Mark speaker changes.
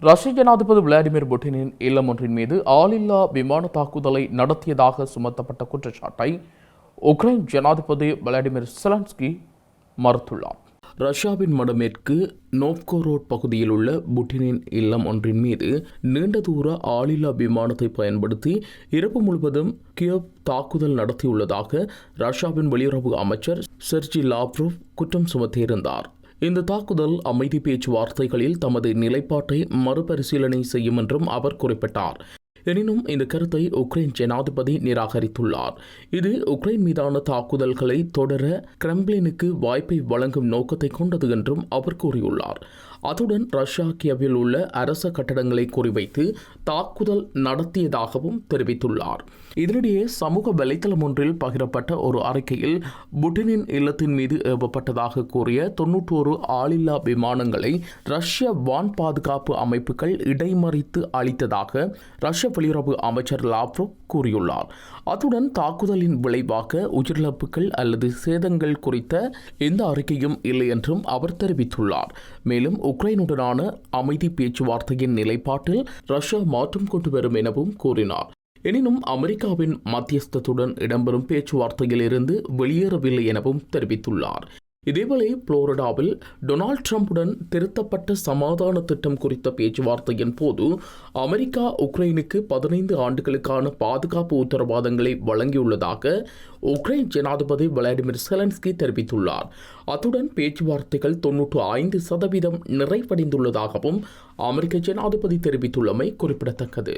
Speaker 1: ரஷ்ய ஜனாதிபதி விளாடிமிர் புட்டினின் இல்லம் ஒன்றின் மீது ஆளில்லா விமான தாக்குதலை நடத்தியதாக சுமத்தப்பட்ட குற்றச்சாட்டை உக்ரைன் ஜனாதிபதி விளாடிமிர் செலன்ஸ்கி மறுத்துள்ளார். ரஷ்யாவின் வடமேற்கு நோவ்கோரோட் பகுதியில் உள்ள புட்டினின் இல்லம் ஒன்றின் மீது நீண்ட தூர ஆளில்லா விமானத்தை பயன்படுத்தி இரவு முழுவதும் கியவ் தாக்குதல் நடத்தியுள்ளதாக ரஷ்யாவின் வெளியுறவு அமைச்சர் செர்ஜி லாவ்ரோவ் குற்றம் சுமத்தியிருந்தார். இந்த தாக்குதல் அமைதி பேச்சுவார்த்தைகளில் தமது நிலைப்பாட்டை மறுபரிசீலனை செய்யும் என்றும் அவர் குறிப்பிட்டார். எனினும் இந்த கருத்தை உக்ரைன் ஜனாதிபதி நிராகரித்துள்ளார். இது உக்ரைன் மீதான தாக்குதல்களை தொடர கிரெம்ளினுக்கு வாய்ப்பை வழங்கும் நோக்கத்தை கொண்டது என்றும் அவர் கூறியுள்ளார். அத்துடன் ரஷ்யா கியவில் உள்ள அரச கட்டடங்களை குறிவைத்து தாக்குதல் நடத்தியதாகவும் தெரிவித்துள்ளார். இதனிடையே சமூக வலைதளம் ஒன்றில் பகிரப்பட்ட ஒரு அறிக்கையில் புட்டினின் இல்லத்தின் மீது ஏவப்பட்டதாக கூறிய 91 ஆளில்லா விமானங்களை ரஷ்ய வான் பாதுகாப்பு அமைப்புகள் இடைமறித்து அளித்ததாக ரஷ்ய வெளியுறவு அமைச்சர் லாவ்ரோவ் கூறியுள்ளார். அத்துடன் தாக்குதலின் விளைவாக உயிரிழப்புகள் அல்லது சேதங்கள் குறித்த எந்த அறிக்கையும் இல்லை என்றும் அவர் தெரிவித்துள்ளார். மேலும் உக்ரைனுடனான அமைதி பேச்சுவார்த்தையின் நிலைப்பாட்டில் ரஷ்யா மாற்றம் கொண்டு வரும் எனவும் கூறினார். எனினும் அமெரிக்காவின் மத்தியஸ்தத்துடன் இடம்பெறும் பேச்சுவார்த்தையில் இருந்து வெளியேறவில்லை எனவும் தெரிவித்துள்ளார். இதேவேளை புளோரிடாவில் டொனால்ட் ட்ரம்புடன் திருத்தப்பட்ட சமாதான திட்டம் குறித்த பேச்சுவார்த்தையின் போது அமெரிக்கா உக்ரைனுக்கு 15 ஆண்டுகளுக்கான பாதுகாப்பு உத்தரவாதங்களை வழங்கியுள்ளதாக உக்ரைன் ஜனாதிபதி விளாடிமிர் செலன்ஸ்கி தெரிவித்துள்ளார். அத்துடன் பேச்சுவார்த்தைகள் 95% நிறைவடைந்துள்ளதாகவும் அமெரிக்க ஜனாதிபதி தெரிவித்துள்ளமை குறிப்பிடத்தக்கது.